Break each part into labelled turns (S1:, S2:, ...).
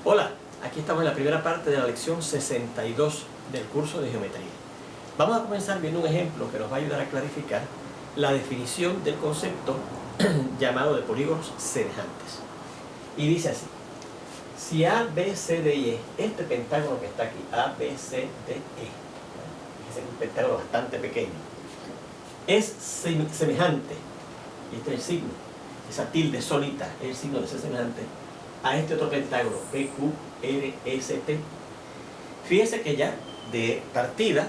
S1: Hola, aquí estamos en la primera parte de la lección 62 del curso de geometría. Vamos a comenzar viendo un ejemplo que nos va a ayudar a clarificar la definición del concepto llamado de polígonos semejantes. Y dice así: si A, B, C, D y E, este pentágono que está aquí, A, B, C, D, E, es un pentágono bastante pequeño, es semejante, y este es el signo, esa tilde solita es el signo de ser semejante a este otro pentágono, P, Q, R, S, T. Fíjese que ya de partida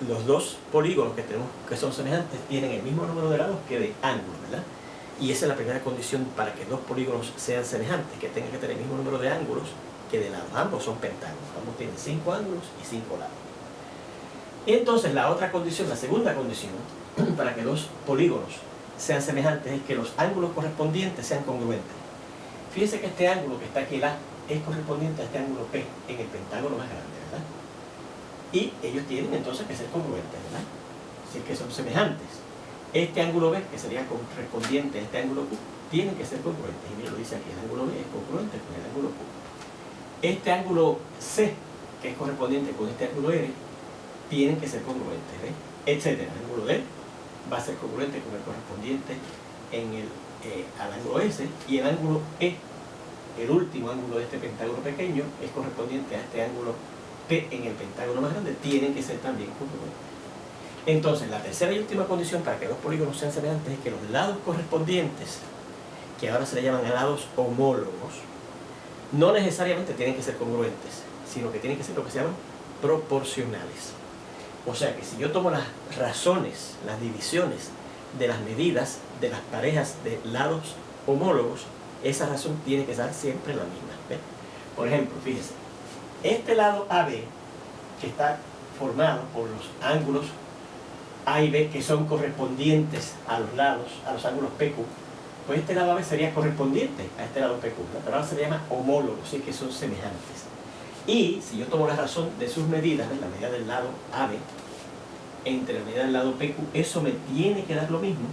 S1: los dos polígonos que tenemos que son semejantes tienen el mismo número de lados que de ángulos, ¿verdad? Y esa es la primera condición para que dos polígonos sean semejantes, que tengan que tener el mismo número de ángulos que de lados. Ambos son pentágonos, ambos tienen 5 ángulos y 5 lados. Entonces la otra condición, la segunda condición para que dos polígonos sean semejantes es que los ángulos correspondientes sean congruentes. Fíjense que este ángulo que está aquí, el A, es correspondiente a este ángulo P en el pentágono más grande, ¿verdad? Y ellos tienen entonces que ser congruentes, ¿verdad? Si es que son semejantes. Este ángulo B, que sería correspondiente a este ángulo Q, tienen que ser congruentes. Y mira, lo dice aquí, el ángulo B es congruente con el ángulo Q. Este ángulo C, que es correspondiente con este ángulo R, tienen que ser congruentes, ¿ves? Etcétera. El ángulo D va a ser congruente con el correspondiente al ángulo S, y el ángulo E, el último ángulo de este pentágono pequeño, es correspondiente a este ángulo P en el pentágono más grande, tienen que ser también congruentes. Entonces, la tercera y última condición para que dos polígonos sean semejantes es que los lados correspondientes, que ahora se le llaman lados homólogos, no necesariamente tienen que ser congruentes, sino que tienen que ser lo que se llaman proporcionales. O sea que si yo tomo las razones, las divisiones de las medidas de las parejas de lados homólogos, esa razón tiene que ser siempre la misma, ¿ves? Por ejemplo, fíjense, este lado AB, que está formado por los ángulos A y B, que son correspondientes a los lados, a los ángulos PQ, pues este lado AB sería correspondiente a este lado PQ, pero ahora se le llama homólogo, así que son semejantes. Y si yo tomo la razón de sus medidas, la medida del lado AB entre la medida del lado PQ, eso me tiene que dar lo mismo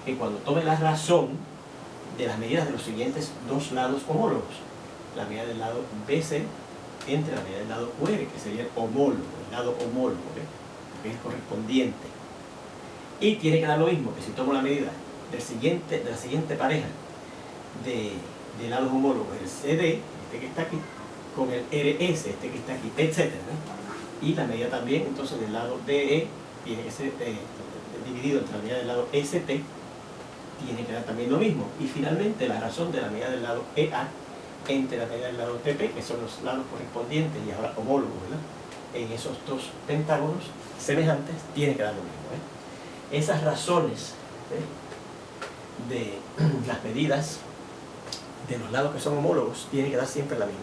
S1: que cuando tome la razón de las medidas de los siguientes dos lados homólogos, la medida del lado BC entre la medida del lado QR, que sería el homólogo, el lado homólogo, ¿ves? Que es correspondiente. Y tiene que dar lo mismo que si tomo la medida de la siguiente pareja de lados homólogos, el CD, este que está aquí, con el RS, este que está aquí, etc. Y la medida también entonces del lado DE tiene que ser dividido entre la medida del lado ST, tiene que dar también lo mismo. Y finalmente la razón de la medida del lado EA entre la medida del lado TP, que son los lados correspondientes y ahora homólogos, ¿verdad? En esos dos pentágonos semejantes tiene que dar lo mismo, ¿eh? Esas razones de las medidas de los lados que son homólogos tienen que dar siempre la misma.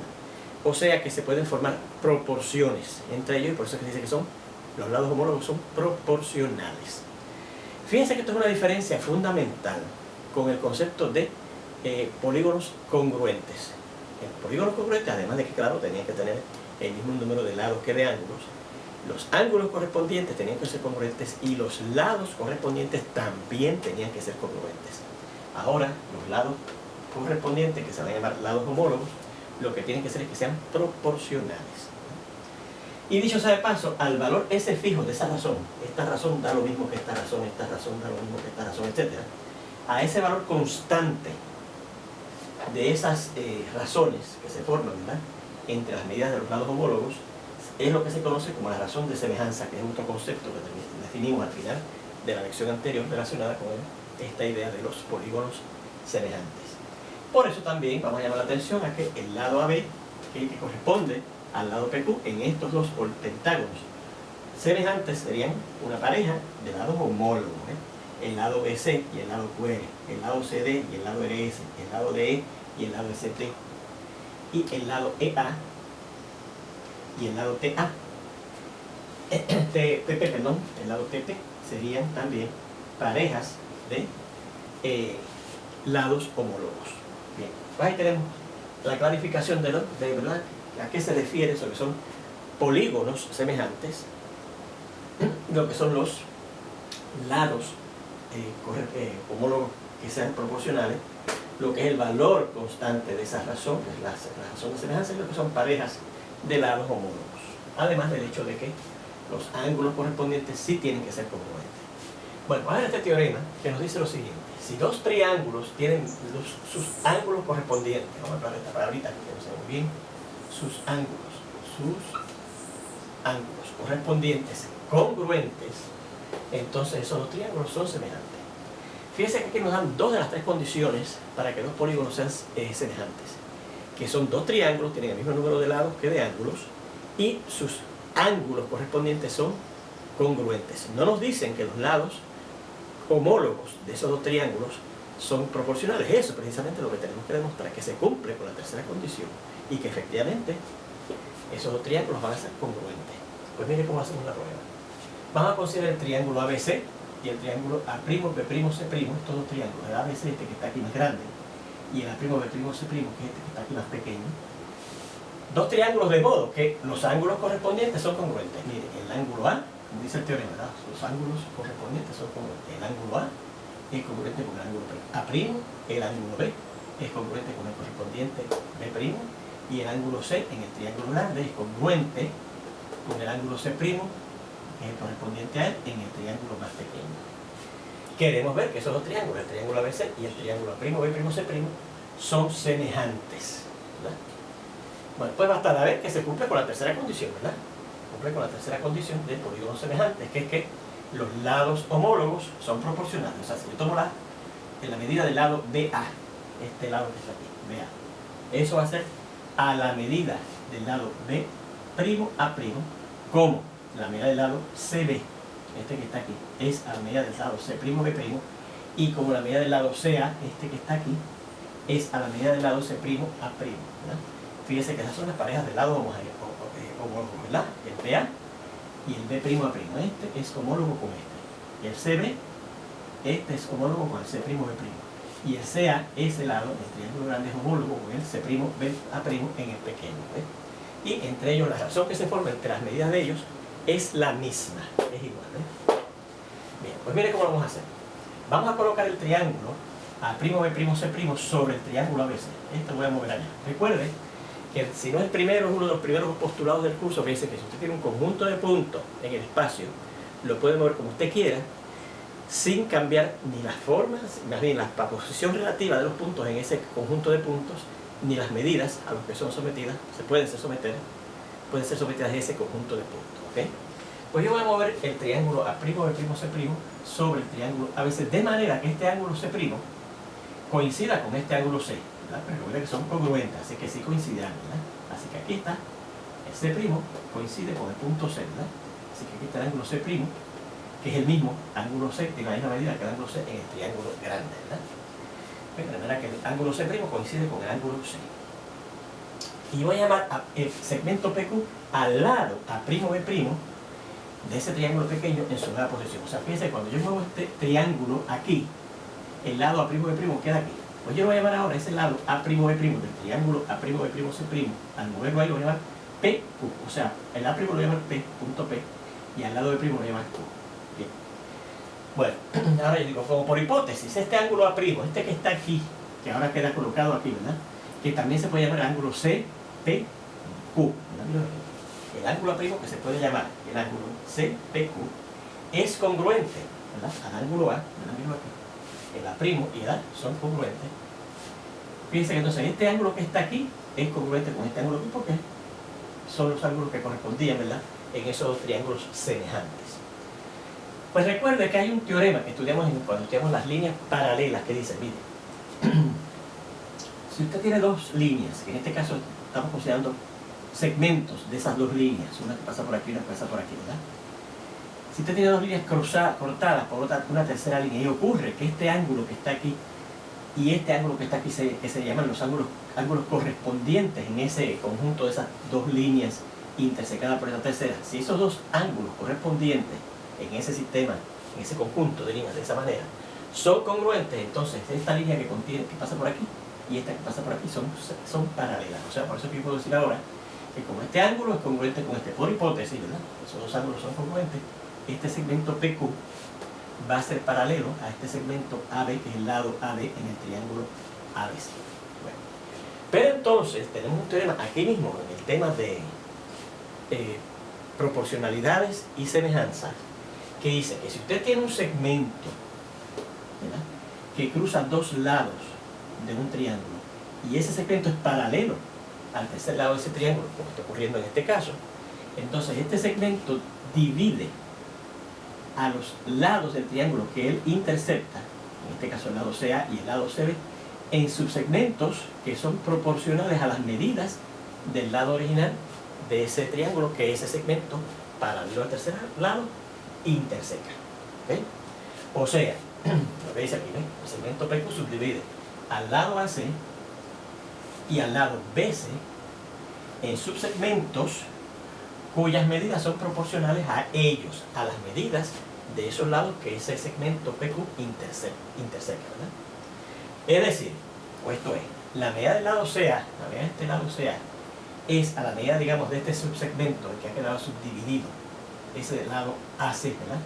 S1: O sea que se pueden formar proporciones entre ellos, y por eso es que dice que los lados homólogos son proporcionales. Fíjense que esto es una diferencia fundamental con el concepto de polígonos congruentes. En los polígonos congruentes, además de que, claro, tenían que tener el mismo número de lados que de ángulos, los ángulos correspondientes tenían que ser congruentes y los lados correspondientes también tenían que ser congruentes. Ahora, los lados correspondientes, que se van a llamar lados homólogos, lo que tienen que ser es que sean proporcionales. Y dicho sea de paso, al valor ese fijo de esa razón, esta razón da lo mismo que esta razón da lo mismo que esta razón, etc. A ese valor constante de esas razones que se forman, ¿verdad?, entre las medidas de los lados homólogos, es lo que se conoce como la razón de semejanza, que es otro concepto que definimos al final de la lección anterior relacionada con esta idea de los polígonos semejantes. Por eso también vamos a llamar la atención a que el lado AB, que es el que corresponde al lado PQ, en estos dos pentágonos semejantes serían una pareja de lados homólogos, el lado BC y el lado QR, el lado CD y el lado RS, el lado DE y el lado ST, y el lado EA y el lado TA, el lado TP, serían también parejas de lados homólogos. Bien, pues ahí tenemos la clarificación de verdad a qué se refiere eso, que son polígonos semejantes, lo que son los lados homólogos que sean proporcionales, lo que es el valor constante de esas razones, las razones de semejanza, y lo que son parejas de lados homólogos. Además del hecho de que los ángulos correspondientes sí tienen que ser congruentes. Bueno, vamos a ver este teorema que nos dice lo siguiente. Si dos triángulos tienen sus ángulos correspondientes, vamos a hablar de esta palabrita que no sé muy bien, sus ángulos correspondientes congruentes, entonces esos dos triángulos son semejantes. Fíjense que aquí nos dan dos de las tres condiciones para que dos polígonos sean semejantes, que son dos triángulos, tienen el mismo número de lados que de ángulos, y sus ángulos correspondientes son congruentes. No nos dicen que los lados homólogos de esos dos triángulos son proporcionales. Eso es precisamente lo que tenemos que demostrar, que se cumple con la tercera condición y que efectivamente esos dos triángulos van a ser congruentes. Pues mire cómo hacemos la prueba. Vamos a considerar el triángulo ABC y el triángulo A', B', C', estos dos triángulos, el ABC, este que está aquí más grande, y el A', B', C', que es este que está aquí más pequeño. Dos triángulos de modo que los ángulos correspondientes son congruentes. Mire, el ángulo A, como dice el teorema, ¿verdad? Los ángulos correspondientes son congruentes. El ángulo A es congruente con el ángulo A', el ángulo B es congruente con el correspondiente B', y el ángulo C en el triángulo grande es congruente con el ángulo C', que es el correspondiente a él en el triángulo más pequeño. Queremos ver que esos dos triángulos, el triángulo ABC y el triángulo A', B', C', son semejantes, ¿verdad? Bueno, pues basta ver que se cumple con la tercera condición, ¿verdad? Cumple con la tercera condición de polígonos semejantes, que es que los lados homólogos son proporcionales. O sea, si yo tomo en la medida del lado BA, este lado que está aquí, BA, eso va a ser a la medida del lado B'A', como la medida del lado CB, este que está aquí, es a la medida del lado C'B', y como la medida del lado CA, este que está aquí, es a la medida del lado C'A', ¿verdad? Fíjese que esas son las parejas de lados homólogos, ¿verdad? El BA y el B'A'. Este es homólogo con este. El CB, este es homólogo con el C'B'. Y el CA, ese lado, el triángulo grande, es homólogo con el C'B'A' en el pequeño, ¿ves? Y entre ellos, la razón que se forma entre las medidas de ellos es la misma, es igual, ¿ves? Bien, pues mire cómo lo vamos a hacer. Vamos a colocar el triángulo A', B', C' sobre el triángulo ABC. Esto lo voy a mover allá. Recuerde que si no es primero, es uno de los primeros postulados del curso, que dice que si usted tiene un conjunto de puntos en el espacio, lo puede mover como usted quiera, sin cambiar ni las formas, más bien la posición relativa de los puntos en ese conjunto de puntos, ni las medidas a los que son sometidas, pueden ser sometidas a ese conjunto de puntos, ¿ok? Pues yo voy a mover el triángulo A', B', C' sobre el triángulo ABC, de manera que este ángulo C' coincida con este ángulo C, ¿verdad? Pero recuerden que son congruentes, así que sí coincidirán, ¿verdad? Así que aquí está, el C' coincide con el punto C, ¿verdad? Así que aquí está el ángulo C', que es el mismo ángulo C, de la misma medida que el ángulo C en el triángulo grande, ¿verdad? De manera que el ángulo C' coincide con el ángulo C. Y voy a llamar el segmento PQ al lado A', B' de ese triángulo pequeño en su nueva posición. O sea, fíjense, cuando yo muevo este triángulo aquí, el lado A', B' queda aquí. Pues yo lo voy a llamar ahora ese lado A', B' del triángulo A', B', C', al moverlo ahí lo voy a llamar PQ. O sea, el A' lo voy a llamar P, punto P, y al lado B' lo voy a llamar Q. Bien. Bueno, ahora yo digo, como por hipótesis, este ángulo A', este que está aquí, que ahora queda colocado aquí, ¿verdad? Que también se puede llamar ángulo CPQ, ¿verdad? El ángulo A' que se puede llamar el ángulo CPQ es congruente, ¿verdad? Al ángulo A, ¿verdad? El A' y el A son congruentes. Fíjense que entonces este ángulo que está aquí es congruente con este ángulo aquí porque son los ángulos que correspondían, ¿verdad?, en esos dos triángulos semejantes. Pues recuerde que hay un teorema que estudiamos cuando estudiamos las líneas paralelas que dice, mire, si usted tiene dos líneas, que en este caso estamos considerando segmentos de esas dos líneas, una que pasa por aquí y una que pasa por aquí, ¿verdad? Si usted tiene dos líneas cortadas por una tercera línea y ocurre que este ángulo que está aquí y este ángulo que está aquí, que se llaman los ángulos correspondientes en ese conjunto de esas dos líneas intersecadas por esa tercera, si esos dos ángulos correspondientes en ese sistema, en ese conjunto de líneas de esa manera, son congruentes, entonces esta línea que pasa por aquí y esta que pasa por aquí son paralelas. O sea, por eso que yo puedo decir ahora que como este ángulo es congruente con este, por hipótesis, ¿verdad? Esos dos ángulos son congruentes, este segmento PQ va a ser paralelo a este segmento AB, que es el lado AB en el triángulo ABC. Bueno, pero entonces tenemos un teorema aquí mismo en el tema de proporcionalidades y semejanzas, que dice que si usted tiene un segmento, ¿verdad?, que cruza dos lados de un triángulo y ese segmento es paralelo al tercer lado de ese triángulo, como está ocurriendo en este caso, entonces este segmento divide a los lados del triángulo que él intercepta, en este caso el lado CA y el lado CB, en subsegmentos que son proporcionales a las medidas del lado original de ese triángulo que ese segmento paralelo al tercer lado interseca. ¿Okay? O sea, lo que dice aquí, ¿ven? El segmento PQ subdivide al lado AC y al lado BC en subsegmentos cuyas medidas son proporcionales a ellos, a las medidas de esos lados que ese segmento PQ interseca, ¿verdad? Es decir, o esto es, la medida del lado CA, la medida de este lado CA, es a la medida, digamos, de este subsegmento que ha quedado subdividido, ese del lado AC, ¿verdad?,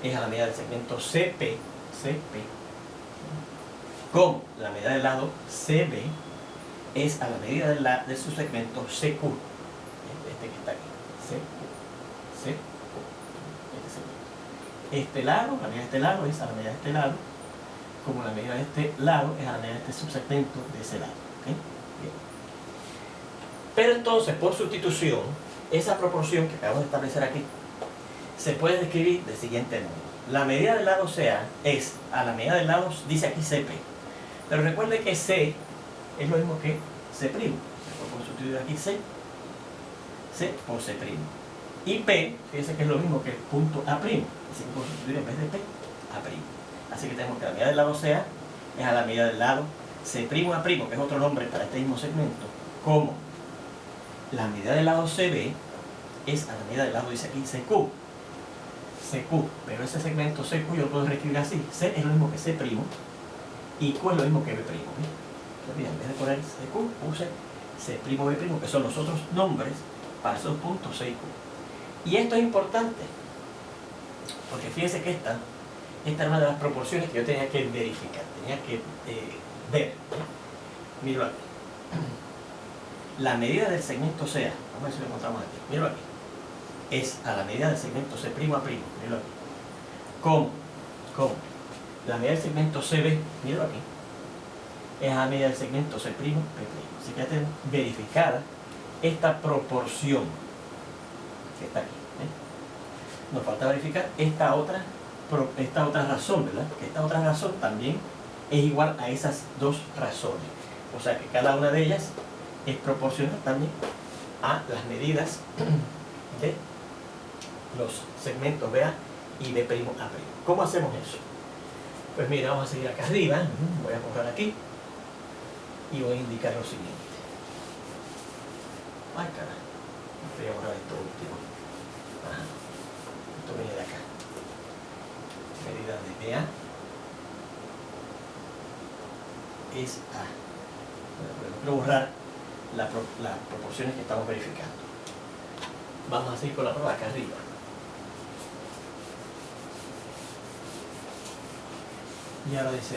S1: es a la medida del segmento CP, como la medida del lado CB es a la medida del subsegmento CQ, este que está aquí, CQ, este lado, la medida de este lado es a la medida de este lado, como la medida de este lado es a la medida de este subsegmento de ese lado. ¿Okay? Bien. Pero entonces, por sustitución, esa proporción que acabamos de establecer aquí se puede describir del siguiente modo. La medida del lado CA es a la medida del lado, dice aquí CP, pero recuerde que C es lo mismo que C'. Puedo sustituir aquí C por C'. Y P, fíjense que es lo mismo que el punto A', así que puedo sustituir en vez de P, A'. Así que tenemos que la medida del lado CA es a la medida del lado C', A', que es otro nombre para este mismo segmento, como la medida del lado CB es a la medida del lado, dice aquí, CQ, pero ese segmento CQ yo lo puedo reescribir así, C es lo mismo que C' y Q es lo mismo que B'. Entonces, bien, en vez de poner CQ, puse C', B', que son los otros nombres para esos puntos C y Q. Y esto es importante, porque fíjense que esta era una de las proporciones que yo tenía que verificar, tenía que ver. Míralo aquí. La medida del segmento CA, vamos a ver si lo encontramos aquí, míralo aquí, es a la medida del segmento C', míralo aquí, como la medida del segmento CB, míralo aquí, es a la medida del segmento C', P'. Así que ya tenemos verificada esta proporción que está aquí. Nos falta verificar esta otra razón, ¿verdad? Que esta otra razón también es igual a esas dos razones. O sea que cada una de ellas es proporcional también a las medidas de los segmentos BA y B'A'. ¿Cómo hacemos eso? Pues mira, vamos a seguir acá arriba, voy a borrar aquí y voy a indicar lo siguiente. Ay, caray, voy a borrar esto último. Ajá. Esto viene de acá. Medida de BA es A. Voy a borrar las proporciones que estamos verificando. Vamos a seguir con la prueba acá arriba. Y ahora dice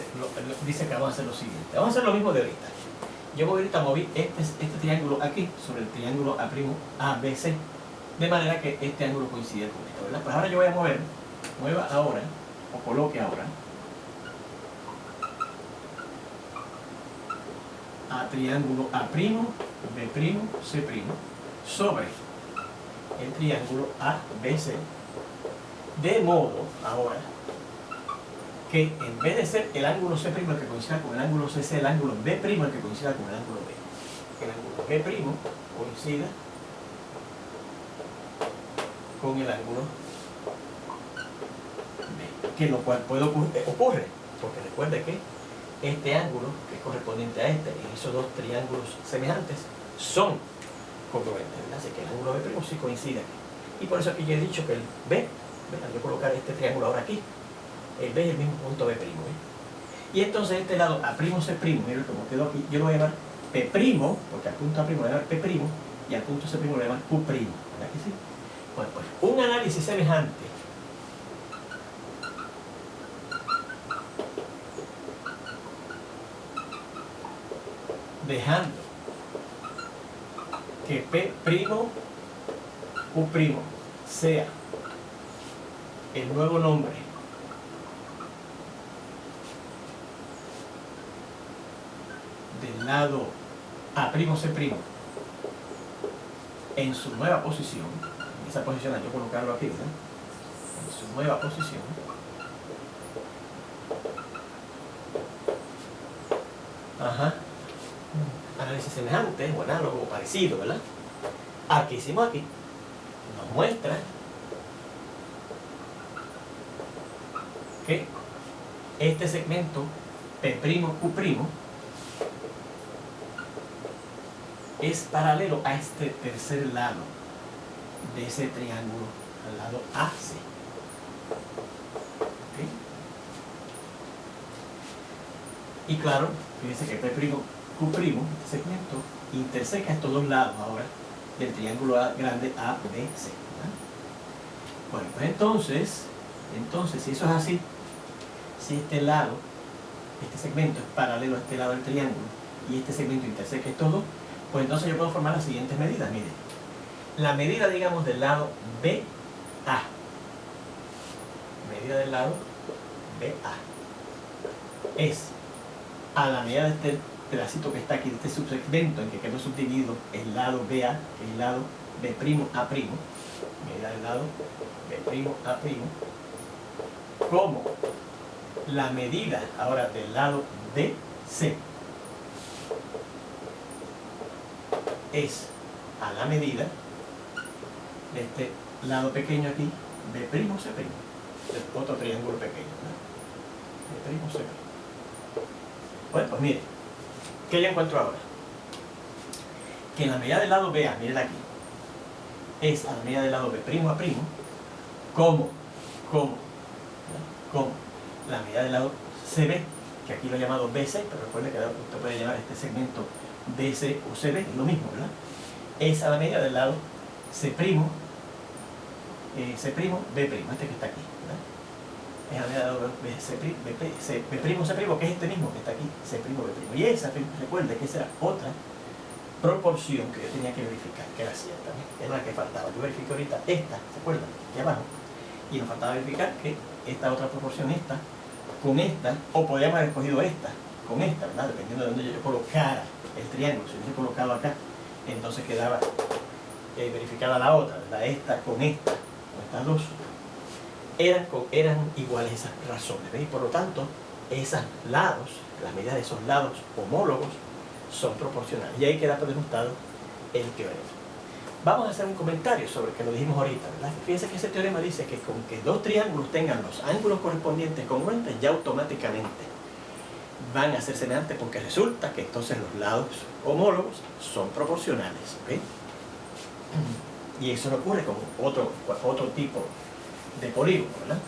S1: que vamos a hacer lo siguiente. Vamos a hacer lo mismo de ahorita. Yo ahorita moví este triángulo aquí sobre el triángulo ABC, de manera que este ángulo coincide con esto, ¿verdad? Pues ahora yo voy a mueva ahora, o coloque ahora, a triángulo A', B', C' sobre el triángulo ABC, de modo ahora que en vez de ser el ángulo C' el que coincida con el ángulo CC, el ángulo B' el que coincida con el ángulo B. El ángulo B' coincida con el ángulo B, que lo cual ocurre, porque recuerde que este ángulo, que es correspondiente a este, en esos dos triángulos semejantes, son congruentes, ¿verdad? Así que el ángulo B' sí coincide aquí. Y por eso aquí yo he dicho que el B, ¿verdad? Yo colocar este triángulo ahora aquí, el B es el mismo punto B', Y entonces este lado A', C', miren como quedó aquí, yo lo voy a llamar P', porque al punto A' lo voy a llamar P', y al punto C' lo voy a llamar Q', ¿verdad que sí? Bueno, pues un análisis semejante dejando que P', Q' sea el nuevo nombre del lado A'C' en su nueva posición. En esa posición hay que colocarlo aquí, ¿verdad? En su nueva posición. Ajá. Análisis semejante o análogo o parecido, ¿verdad? Aquí hicimos aquí. Nos muestra que este segmento P', Q' es paralelo a este tercer lado de ese triángulo, al lado AC. ¿Okay? Y claro, fíjense que P', Q', este segmento, interseca estos dos lados ahora del triángulo grande ABC. Bueno, pues entonces, si eso es así, si este lado, este segmento es paralelo a este lado del triángulo y este segmento interseca estos dos, pues entonces yo puedo formar las siguientes medidas. Miren, la medida, digamos, del lado BA. Medida del lado BA es a la medida de este pedacito que está aquí, de este subsegmento en que quedó subdividido el lado BA, que es el lado B'A', medida del lado B'A', como la medida ahora del lado DC es a la medida de este lado pequeño aquí, B'C', del otro triángulo pequeño, ¿no? B'C'. Bueno, pues mire, ¿qué yo encuentro ahora? Que la medida del lado BA, miren aquí, es a la medida del lado B'A', como la medida del lado CB, que aquí lo he llamado BC, pero recuerde que usted puede llamar este segmento DC o CB, es lo mismo, ¿verdad? Es a la medida del lado C', B', este que está aquí, ¿verdad? Es a la medida del lado B'C', que es este mismo que está aquí, C', B'. Y esa, recuerde que esa era otra proporción que yo tenía que verificar, que era cierta, ¿no? Era la que faltaba. Yo verifiqué ahorita esta, ¿se acuerdan? Aquí abajo. Y nos faltaba verificar que esta otra proporción, esta, con esta, o podríamos haber escogido esta, con esta, ¿verdad? Dependiendo de dónde yo colocara el triángulo. Si hubiese colocado acá, entonces quedaba verificada la otra, ¿verdad? Esta con estas dos. Eran iguales esas razones, ¿veis? Por lo tanto, esos lados, las medidas de esos lados homólogos, son proporcionales. Y ahí queda demostrado el teorema. Vamos a hacer un comentario sobre que lo dijimos ahorita, ¿verdad? Fíjense que ese teorema dice que con que dos triángulos tengan los ángulos correspondientes congruentes, ya automáticamente van a ser semejantes, porque resulta que entonces los lados homólogos son proporcionales, ¿ok? Y eso no ocurre con otro tipo de polígono, ¿verdad?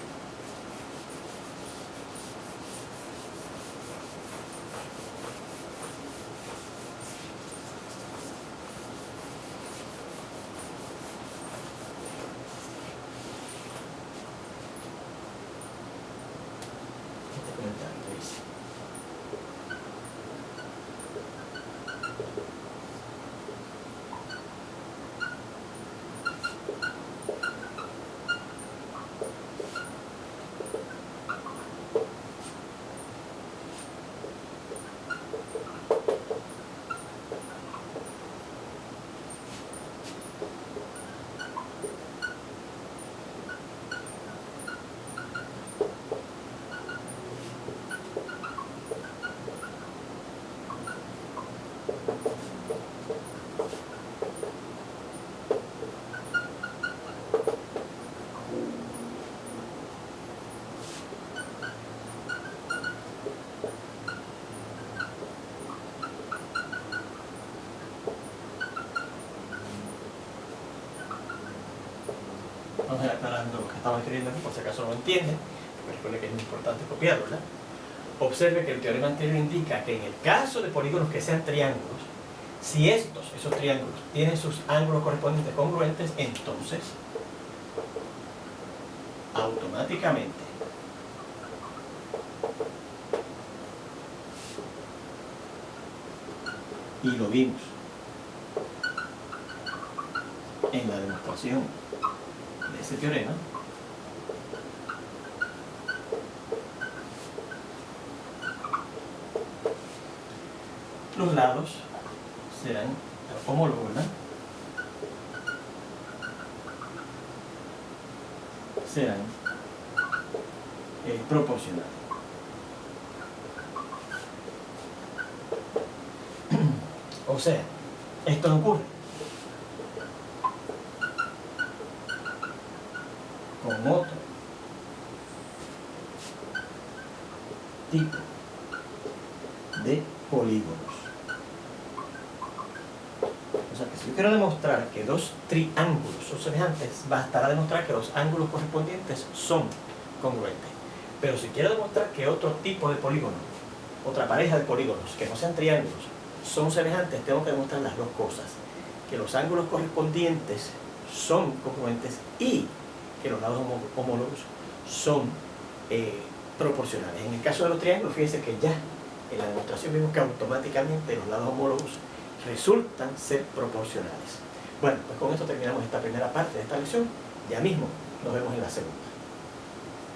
S1: Vamos a ir aclarando lo que estamos escribiendo aquí, por si acaso no lo entienden. Recuerde que es muy importante copiarlo, ¿verdad? Observe que el teorema anterior indica que en el caso de polígonos que sean triángulos, si esos triángulos tienen sus ángulos correspondientes congruentes, entonces automáticamente Y lo vimos en la demostración de ese teorema. Los lados serán homólogos, ¿verdad? Serán proporcionales. O sea, esto no ocurre con otro tipo de polígonos. O sea que si yo quiero demostrar que dos triángulos son semejantes, bastará demostrar que los ángulos correspondientes son congruentes. Pero si quiero demostrar que otro tipo de polígono, otra pareja de polígonos que no sean triángulos, son semejantes, tengo que demostrar las dos cosas: que los ángulos correspondientes son congruentes y que los lados homólogos son proporcionales. En el caso de los triángulos, fíjense que ya en la demostración vimos que automáticamente los lados homólogos resultan ser proporcionales. Bueno, pues con esto terminamos esta primera parte de esta lección. Ya mismo nos vemos en la segunda.